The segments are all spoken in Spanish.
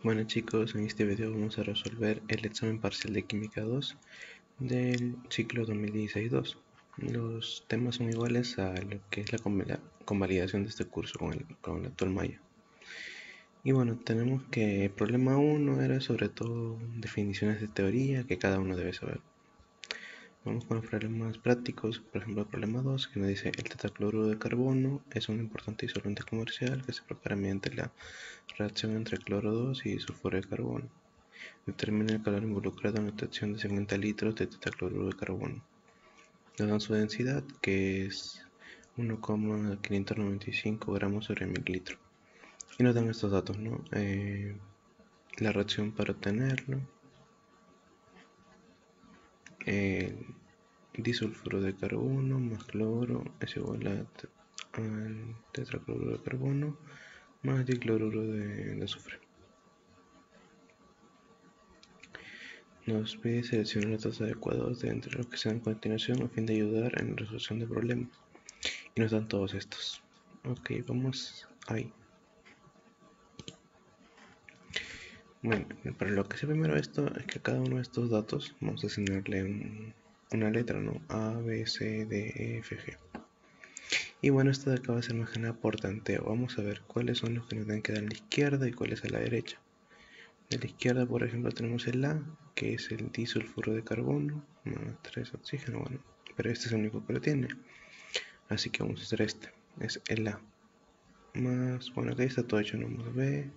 Bueno chicos, en este video vamos a resolver el examen parcial de Química 2 del ciclo 2016-2. Los temas son iguales a lo que es la convalidación de este curso con el actual Maya. Y bueno, tenemos que problema 1 era sobre todo definiciones de teoría que cada uno debe saber. Vamos con los problemas prácticos, por ejemplo el problema 2 que nos dice el tetracloruro de carbono es un importante disolvente comercial que se prepara mediante la reacción entre cloro 2 y sulfuro de carbono. Determina el calor involucrado en la obtención de 50 litros de tetracloruro de carbono. Nos dan su densidad, que es 1,595 gramos sobre mililitro. Y nos dan estos datos, ¿no? La reacción para obtenerlo. El disulfuro de carbono más cloro es igual al tetracloruro de carbono más dicloruro de azufre. Nos pide seleccionar los datos adecuados de entre los que se dan a continuación a fin de ayudar en la resolución del problema. Y nos dan todos estos. Ok, vamos ahí. Bueno, para lo que sé primero esto es que a cada uno de estos datos vamos a asignarle una letra, ¿no? A, B, C, D, E, F, G. Y bueno, esto de acá va a ser más que nada por tanteo. Vamos a ver cuáles son los que nos dan que dar a la izquierda y cuáles a la derecha. De la izquierda, por ejemplo, tenemos el A, que es el disulfuro de carbono, más 3 oxígeno, bueno, pero este es el único que lo tiene. Así que vamos a hacer este, es el A. Más, bueno, aquí está todo hecho, no más B,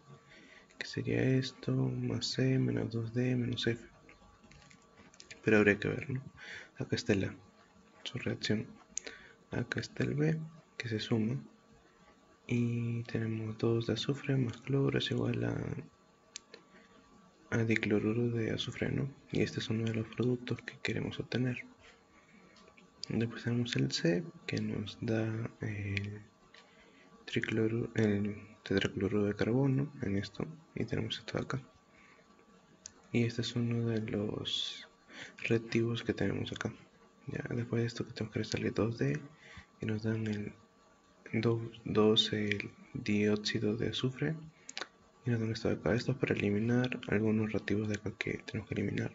que sería esto, más C, menos 2D, menos F. Pero habría que ver, ¿no? Acá está el A, su reacción. Acá está el B, que se suma. Y tenemos 2 de azufre más cloro es igual a dicloruro de azufre, ¿no? Y este es uno de los productos que queremos obtener. Después tenemos el C, que nos da el tetracloruro de carbono en esto. Y tenemos esto de acá. Y este es uno de los reactivos que tenemos acá. Ya, después de esto que tenemos que restarle 2D y nos dan el 2 el dióxido de azufre y nos dan esto de acá. Esto es para eliminar algunos reactivos de acá que tenemos que eliminar.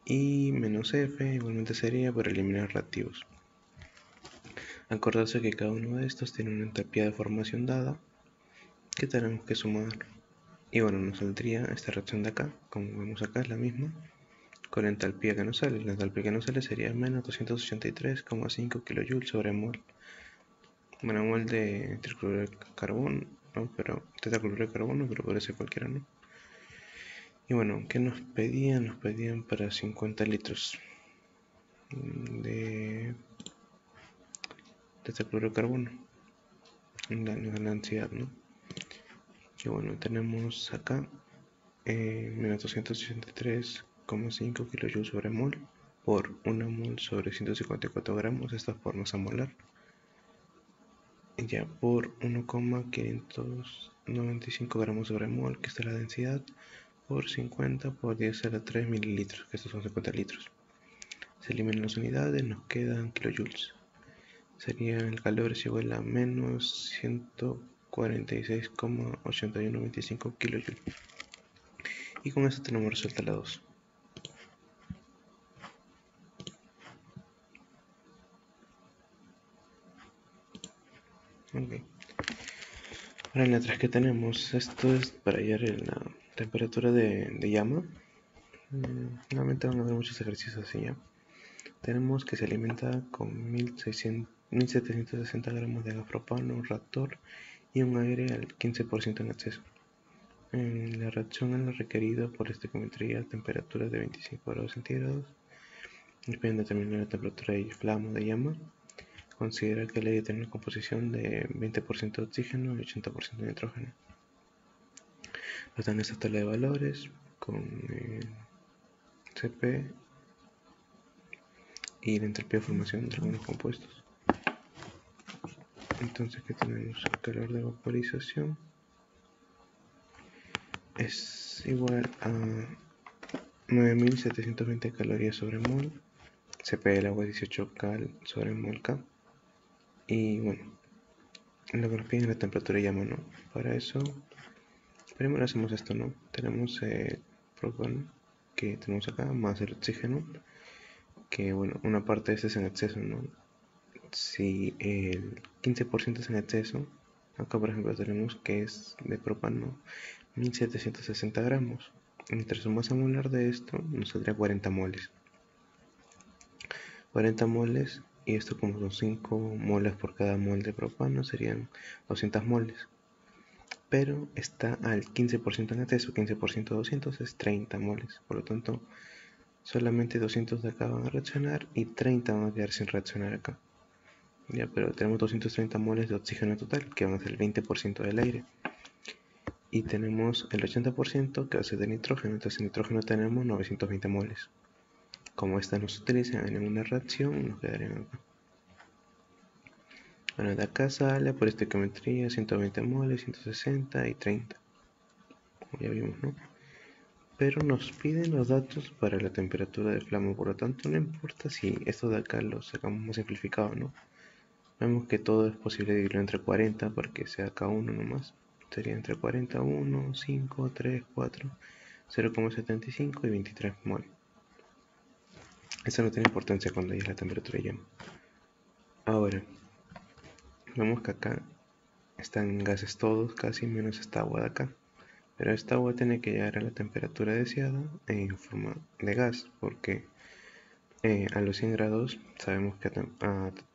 Y menos F igualmente sería para eliminar reactivos. Acordarse que cada uno de estos tiene una entropía de formación dada que tenemos que sumar. Y bueno, nos saldría esta reacción de acá, como vemos acá es la misma, con la entalpía que nos sale. La entalpía que nos sale sería menos 283,5 kJ sobre mol. Bueno, mol de tricloruro de carbono, no, pero tetracloruro de carbono, pero puede ser cualquiera, ¿no? Y bueno, ¿qué nos pedían? Nos pedían para 50 litros de tetracloruro de carbono, la densidad, ¿no? Y bueno, tenemos acá menos 283,5 kJ sobre mol por 1 mol sobre 154 gramos, esta es por masa molar, ya por 1,595 gramos sobre mol, que esta es la densidad, por 50 por 10 a la 3 mililitros, que estos son 50 litros. Se eliminan las unidades, nos quedan kilojoules. Sería el calor es igual a menos 146,8125 kilojoules. Y con esto tenemos resuelta la 2. Okay. Ahora en la 3 que tenemos, esto es para hallar la temperatura de llama. Normalmente van a haber muchos ejercicios así ya. Tenemos que se alimenta con 1760 gramos de gas propano, un reactor y un aire al 15% en exceso. La reacción es la requerida por estequiometría a temperaturas de 25 grados centígrados. Depende de determinar la temperatura de flama de llama. Considera que el aire tiene una composición de 20% de oxígeno y 80% de nitrógeno. Nos dan esta tabla de valores con Cp y la entropía de formación de algunos compuestos. Entonces, ¿qué tenemos? El calor de vaporización es igual a 9720 calorías sobre mol. Cp del agua 18 cal sobre mol K. Y bueno, lo que nos piden es la temperatura de llama, ¿no? Para eso Primero hacemos esto, ¿no? Tenemos el propano que tenemos acá, más el oxígeno, que bueno, una parte de este es en exceso, ¿no? Si el 15% es en exceso, acá por ejemplo tenemos que es de propano 1760 gramos. Entre su masa molar de esto nos saldría 40 moles. 40 moles, y esto como son 5 moles por cada mol de propano, serían 200 moles. Pero está al 15% en exceso, 15% de 200 es 30 moles. Por lo tanto, solamente 200 de acá van a reaccionar y 30 van a quedar sin reaccionar acá. Ya, pero tenemos 230 moles de oxígeno total, que van a ser el 20% del aire. Y tenemos el 80% que va a ser de nitrógeno, entonces en nitrógeno tenemos 920 moles. Como estas no se utilizan en ninguna reacción, nos quedarían acá. Bueno, de acá sale por estequiometría 120 moles, 160 y 30. Como ya vimos, ¿no? Pero nos piden los datos para la temperatura del flama, por lo tanto no importa si esto de acá lo sacamos más simplificado, ¿no? Vemos que todo es posible dividirlo entre 40 para que sea acá uno nomás. Sería entre 40, 1, 5, 3, 4, 0,75 y 23 mol. Eso no tiene importancia cuando ya es la temperatura llama. Ahora, vemos que acá están gases todos, casi menos esta agua de acá. Pero esta agua tiene que llegar a la temperatura deseada en forma de gas, porque a los 100 grados sabemos que a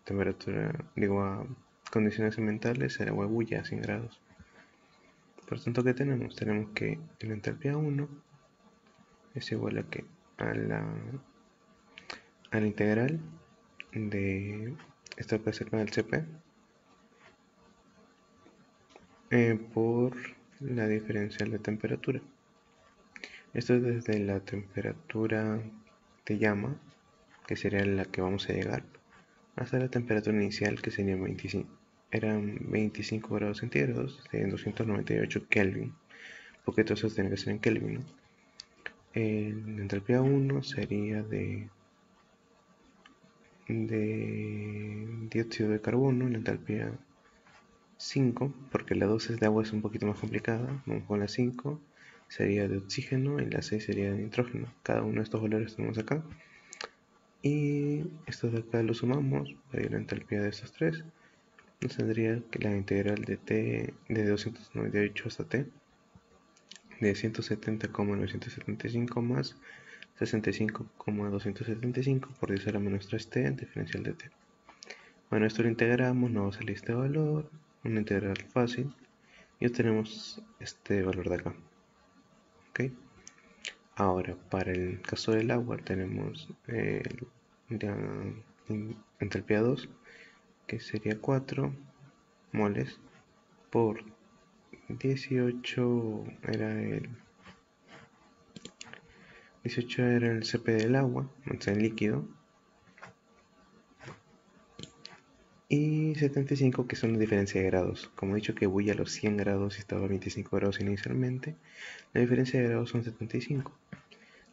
temperatura, digo, a condiciones ambientales el agua bulle a 100 grados. Por tanto, ¿qué tenemos? Tenemos que la entalpía 1 es igual a que a la integral de esto que acerca del CP por la diferencial de temperatura. Esto es desde la temperatura de llama, que sería la que vamos a llegar, hasta la temperatura inicial, que sería 25, eran 25 grados centígrados, de 298 Kelvin, porque todo eso tiene que ser en Kelvin, ¿no? La entalpía 1 sería de dióxido de carbono, la entalpía 5, porque la dosis de agua es un poquito más complicada, vamos con la 5, sería de oxígeno y la 6 sería de nitrógeno. Cada uno de estos valores tenemos acá. Y estos de acá los sumamos para ir a la entalpía de estos tres. Nos tendría que la integral de t de 298 hasta t de 170,975 más 65,275 por 10 a la menos 3t diferencial de t. Bueno, esto lo integramos, nos va a salir este valor, una integral fácil, y obtenemos este valor de acá. ¿Ok? Ahora, para el caso del agua tenemos la entalpía 2, que sería 4 moles por 18 era el CP del agua, o sea, el líquido, y 75 que son la diferencia de grados. Como he dicho que voy a los 100 grados y estaba a 25 grados inicialmente, la diferencia de grados son 75.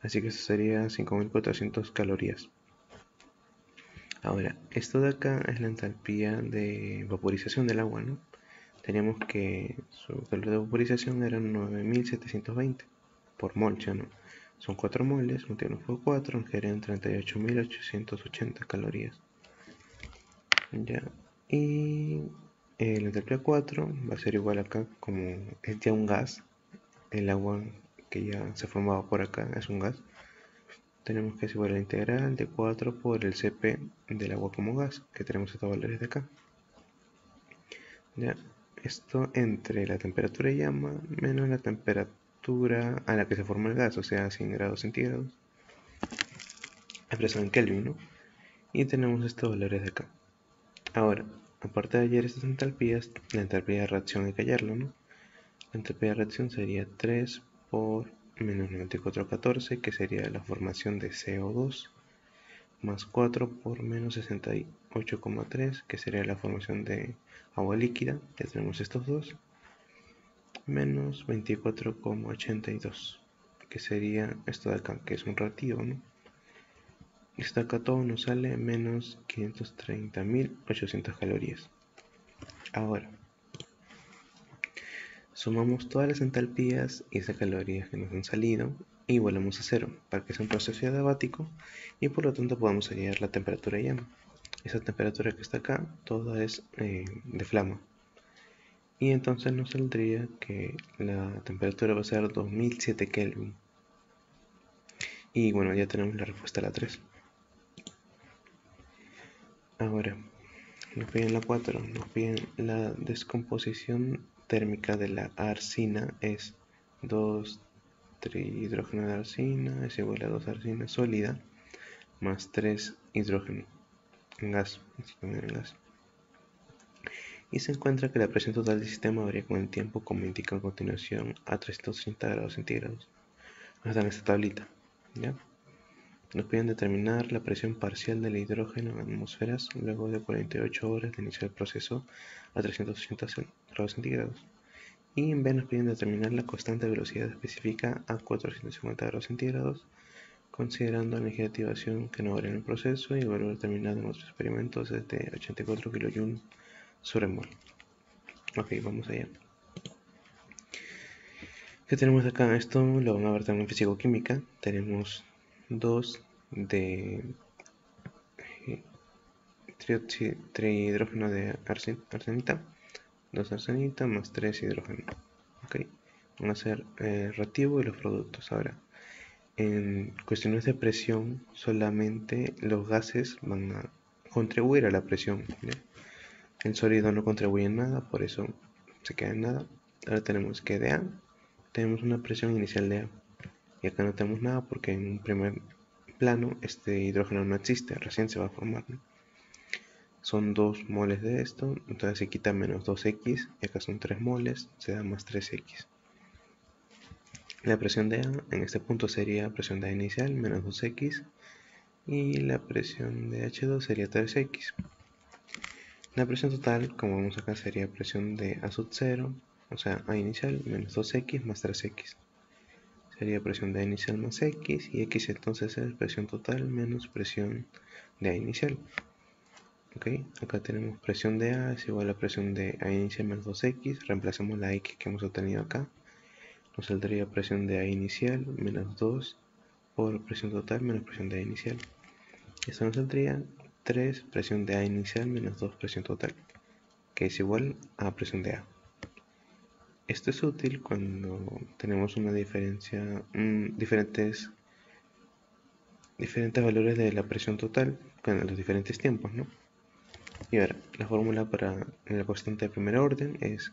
Así que eso sería 5400 calorías. Ahora, esto de acá es la entalpía de vaporización del agua, ¿no? Teníamos que su calor de vaporización era 9720 por mol, ya no. Son 4 moles, multiplicados por 4, nos quedarían 38.880 calorías. Ya. Y la entalpía 4 va a ser igual acá, como es ya un gas, el agua que ya se formaba por acá es un gas. Tenemos que es igual a la integral de 4 por el Cp del agua como gas, que tenemos estos valores de acá. Ya, esto entre la temperatura de llama menos la temperatura a la que se forma el gas, o sea 100 grados centígrados, expresado en Kelvin, ¿no? Y tenemos estos valores de acá. Ahora, aparte de hallar estas entalpías, la entalpía de reacción hay que hallarlo, ¿no? La entalpía de reacción sería 3 por menos 9414, que sería la formación de CO2, más 4 por menos 68,3, que sería la formación de agua líquida, ya tenemos estos dos, menos 24,82, que sería esto de acá, que es un reactivo, ¿no? Esto acá todo nos sale menos 530.800 calorías. Ahora, Sumamos todas las entalpías y esas calorías que nos han salido y volvemos a cero para que sea un proceso adiabático y por lo tanto podamos hallar la temperatura de llama. Esa temperatura que está acá, toda es de flama. Y entonces nos saldría que la temperatura va a ser 2007 Kelvin. Y bueno, ya tenemos la respuesta a la 3. Ahora, nos piden la 4, nos piden la descomposición térmica de la arcina es 2 trihidrógeno de arcina es igual a 2 arcina sólida más 3 hidrógeno en gas, y se encuentra que la presión total del sistema varía con el tiempo como indica a continuación a 330 grados centígrados. Hasta en esta tablita, ¿ya? Nos piden determinar la presión parcial del hidrógeno en atmósferas luego de 48 horas de iniciar el proceso a 380 grados centígrados. Y en B nos piden determinar la constante de velocidad específica a 450 grados centígrados, considerando la energía de activación que no varía en el proceso y el valor determinado en otros experimentos es de 84 kJ sobre mol. Ok, vamos allá. ¿Qué tenemos acá? Esto lo van a ver también en físico-química. Tenemos 2 de trihidrógeno de arsenita, 2 arsenita más 3 hidrógeno. Ok, van a ser reactivo y los productos. Ahora, en cuestiones de presión, solamente los gases van a contribuir a la presión, ¿ya? El sólido no contribuye en nada, por eso se queda en nada. Ahora tenemos que de A, tenemos una presión inicial de A. Y acá no tenemos nada porque en un primer plano este hidrógeno no existe, recién se va a formar, ¿no? Son 2 moles de esto, entonces se quita menos 2x, y acá son 3 moles, se da más 3x. La presión de A en este punto sería presión de A inicial menos 2x, y la presión de H2 sería 3x. La presión total, como vemos acá, sería presión de A sub 0, o sea, A inicial menos 2x más 3x. Sería presión de A inicial más x, y x entonces es presión total menos presión de A inicial. Ok, acá tenemos presión de A es igual a presión de A inicial menos 2x, reemplazamos la x que hemos obtenido acá, nos saldría presión de A inicial menos 2 por presión total menos presión de A inicial. Esto nos saldría 3 presión de A inicial menos 2 presión total, que es igual a presión de A. Esto es útil cuando tenemos una diferencia, diferentes valores de la presión total con los diferentes tiempos, ¿no? Y ahora, la fórmula para la constante de primer orden es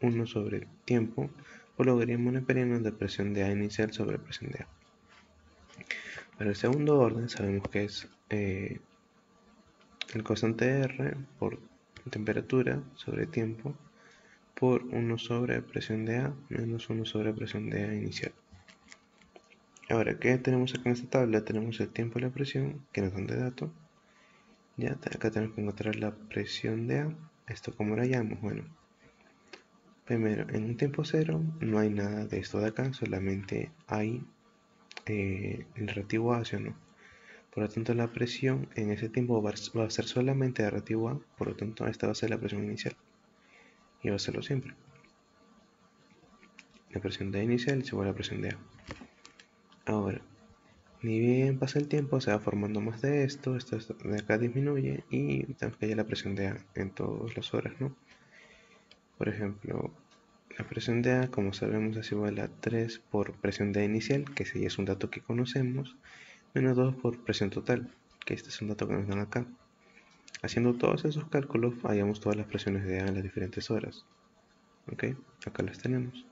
1 sobre tiempo por logaritmo neperiano de presión de A inicial sobre presión de A. Para el segundo orden sabemos que es el constante R por temperatura sobre tiempo por 1 sobre presión de A menos 1 sobre presión de A inicial. Ahora, ¿qué tenemos acá en esta tabla? Tenemos el tiempo y la presión que nos dan de dato. Ya, acá tenemos que encontrar la presión de A. ¿Esto cómo lo hallamos? Bueno, primero, en un tiempo cero no hay nada de esto de acá, solamente hay el reactivo A, ¿sí o no? Por lo tanto, la presión en ese tiempo va a ser solamente de reactivo A, por lo tanto, esta va a ser la presión inicial. Y va a serlo siempre. La presión de A inicial es igual a la presión de A. Ahora, ni bien pasa el tiempo, se va formando más de esto de acá disminuye y tenemos que hallar la presión de A en todas las horas, ¿no? Por ejemplo, la presión de A, como sabemos, es igual a 3 por presión de A inicial, que ese ya es un dato que conocemos, menos 2 por presión total, que este es un dato que nos dan acá. Haciendo todos esos cálculos, hallamos todas las presiones de A en las diferentes horas. ¿Ok? Acá las tenemos.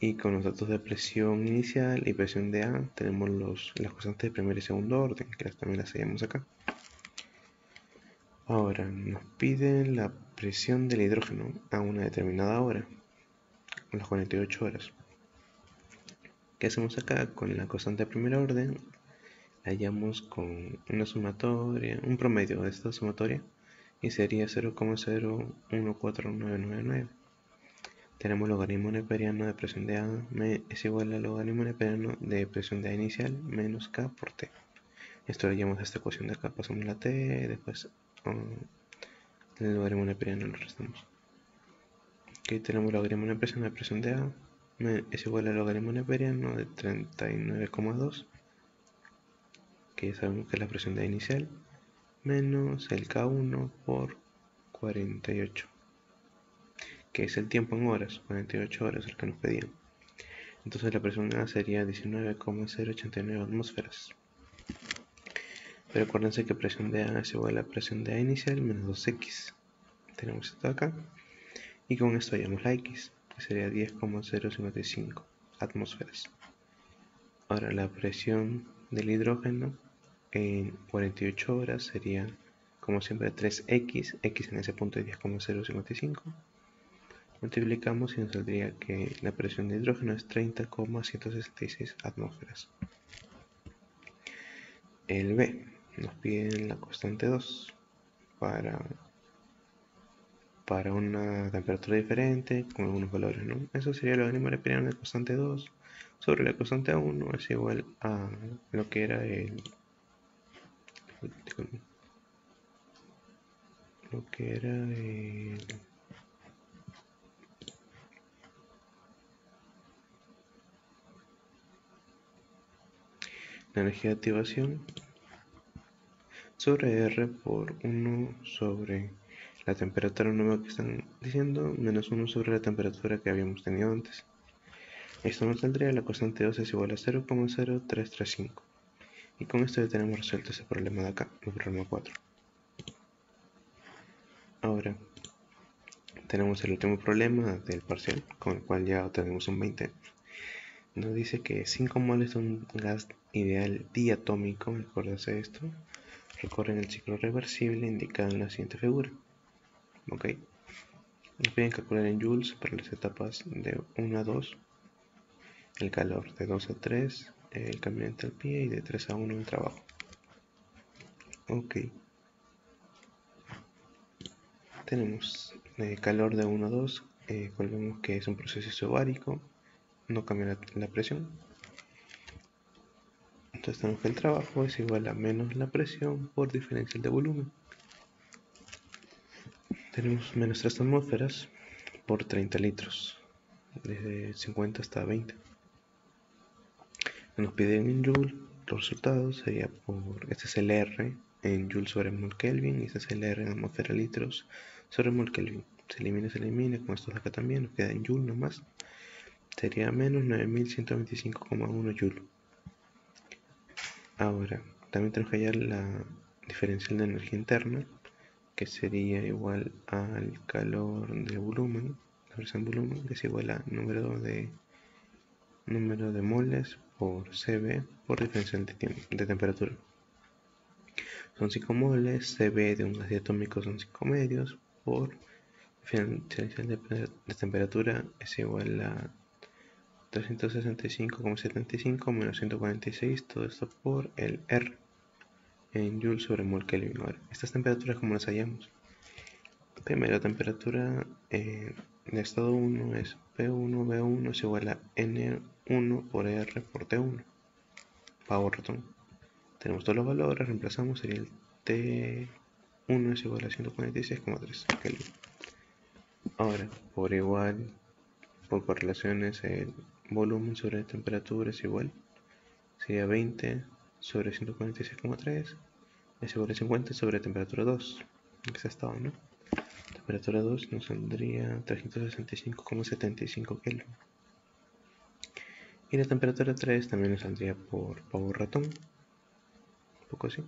Y con los datos de presión inicial y presión de A tenemos las constantes de primer y segundo orden, que también las hallamos acá. Ahora, nos piden la presión del hidrógeno a una determinada hora, las 48 horas. ¿Qué hacemos acá? Con la constante de primer orden, la hallamos con una sumatoria, un promedio de esta sumatoria, y sería 0,014999. Tenemos logaritmo neperiano de presión de A es igual al logaritmo neperiano de presión de A inicial menos K por T. Esto lo llamamos a esta ecuación de acá, pasamos la T, después el logaritmo neperiano lo restamos. Aquí tenemos logaritmo de la presión de A es igual al logaritmo neperiano de 39,2, que ya sabemos que es la presión de A inicial, menos el K1 por 48, que es el tiempo en horas, 48 horas el que nos pedían. Entonces la presión A sería 19,089 atmósferas. Pero acuérdense que presión de A es igual a presión de A inicial menos 2x. Tenemos esto acá. Y con esto hallamos la x, que sería 10,055 atmósferas. Ahora la presión del hidrógeno en 48 horas sería, como siempre, 3x, x en ese punto es 10,055. Multiplicamos y nos saldría que la presión de hidrógeno es 30,166 atmósferas. El B nos piden la constante 2 para una temperatura diferente con algunos valores, ¿no? Eso sería el logaritmo neperiano de constante 2 sobre la constante 1 es igual a lo que era la energía de activación sobre R por 1 sobre la temperatura nueva que están diciendo, menos 1 sobre la temperatura que habíamos tenido antes. Esto nos saldría, la constante 2 es igual a 0,0335. Y con esto ya tenemos resuelto ese problema de acá, el problema 4. Ahora tenemos el último problema del parcial, con el cual ya tenemos un 20. Nos dice que 5 moles de un gas ideal diatómico, acuérdense de esto, recorren el ciclo reversible indicado en la siguiente figura. Ok. Nos piden calcular en joules para las etapas de 1 a 2, el calor de 2 a 3, el cambio de entalpía y de 3 a 1 el trabajo. Ok. Tenemos calor de 1 a 2, volvemos que es un proceso isobárico, no cambia la presión. Entonces tenemos que el trabajo es igual a menos la presión por diferencial de volumen. Tenemos menos 3 atmósferas por 30 litros, desde 50 hasta 20. Nos piden en joule, los resultados sería por, este es el R en joule sobre mol Kelvin y este es el R en atmósfera litros sobre mol Kelvin. Se elimina, como estos de acá también, nos queda en joule nomás. Sería menos 9125,1 joule. Ahora, también tenemos que hallar la diferencial de energía interna, que sería igual al calor de volumen, la presión volumen, que es igual a número de moles por Cv por diferencial de temperatura. Son 5 moles, Cv de un gas diatómico son 5 medios, por diferencial de temperatura es igual a 365,75 menos 146, todo esto por el R en Joule sobre mol Kelvin. Ahora, estas temperaturas, ¿cómo las hallamos? Primero, la temperatura de estado 1 es P1V1 es igual a N1 por R por T1. Pavo ratón. Tenemos todos los valores, reemplazamos, sería el T1 es igual a 146,3 Kelvin. Ahora, por igual, por correlaciones, el volumen sobre temperatura es igual. Sería 20 sobre 146,3 es igual a 50 sobre temperatura 2. En ese estado, ¿no? Temperatura 2 nos saldría 365,75 Kelvin. Y la temperatura 3 también nos saldría por pavo ratón, un poco así.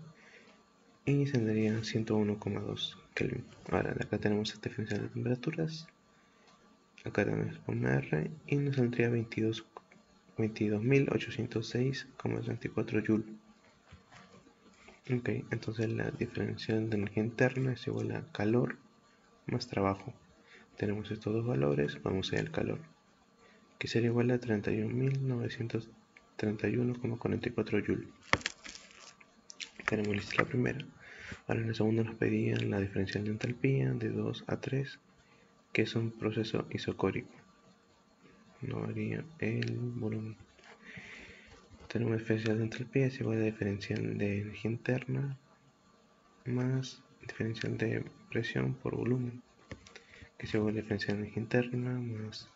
Y saldría 101,2 Kelvin. Ahora, acá tenemos esta diferencia de temperaturas. Acá tenemos un R y nos saldría 22.806,34 Joule. Ok, entonces la diferencial de energía interna es igual a calor más trabajo. Tenemos estos dos valores, vamos a ir al calor, que sería igual a 31.931,44 Joule. Tenemos lista la primera. Ahora en la segunda nos pedían la diferencial de entalpía de 2 a 3, que es un proceso isocórico. No varía el volumen. Tenemos diferencial de entalpía es igual a diferencial de energía interna más diferencial de presión por volumen, que es igual a diferencial de energía interna más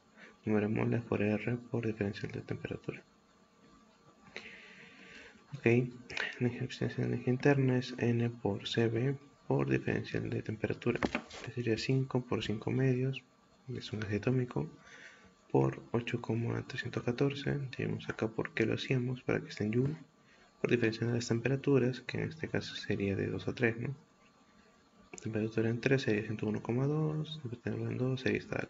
número de moles por R por diferencial de temperatura. Ok, la diferencial de energía interna es N por Cv por diferencial de temperatura, que sería 5 por 5 medios, es un gas atómico, por 8,314. Tenemos acá por qué lo hacíamos, para que esté en Joule, por diferencial de las temperaturas, que en este caso sería de 2 a 3, ¿no? Temperatura en 3 sería 101,2, temperatura en 2 sería esta.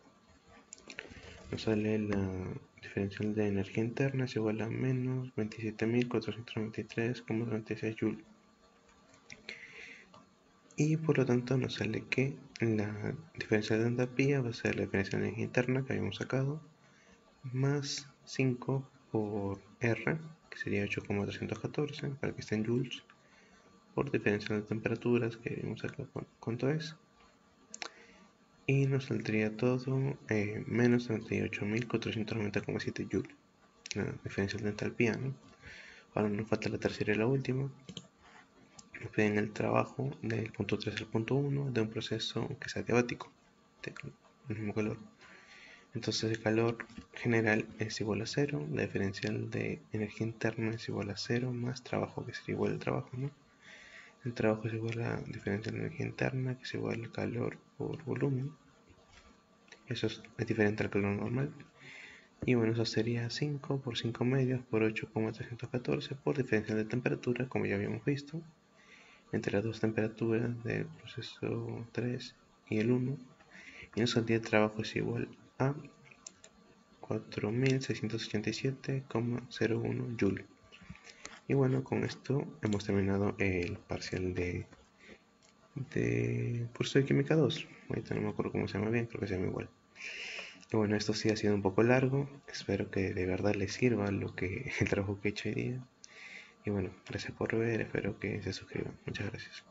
Nos sale la diferencial de energía interna es igual a menos 27.493,36 joules. Y por lo tanto nos sale que la diferencial de entropía va a ser la diferencia de energía interna que habíamos sacado, más 5 por R, que sería 8,314, para que esté en joules, por diferencial de temperaturas, que vimos acá cuánto es. Y nos saldría todo menos 38.490,7 joules, la diferencia de entalpía, ¿no? Ahora nos falta la tercera y la última. Nos piden el trabajo del punto 3 al punto 1 de un proceso que sea adiabático, del mismo calor. Entonces el calor general es igual a 0, la diferencial de energía interna es igual a 0 más trabajo, que sería igual al trabajo, ¿no? El trabajo es igual a diferencial de energía interna, que es igual al calor por volumen. Eso es diferente al calor normal. Y bueno, eso sería 5 por 5 medios por 8,314 por diferencial de temperatura, como ya habíamos visto, entre las dos temperaturas del proceso 3 y el 1. Y nos saldría el trabajo es igual a 4.687,01 joules. Y bueno, con esto hemos terminado el parcial de curso de química 2. Ahorita no me acuerdo cómo se llama bien, creo que se llama igual. Y bueno, esto sí ha sido un poco largo, espero que de verdad les sirva el trabajo que he hecho hoy día. Y bueno, gracias por ver, espero que se suscriban. Muchas gracias.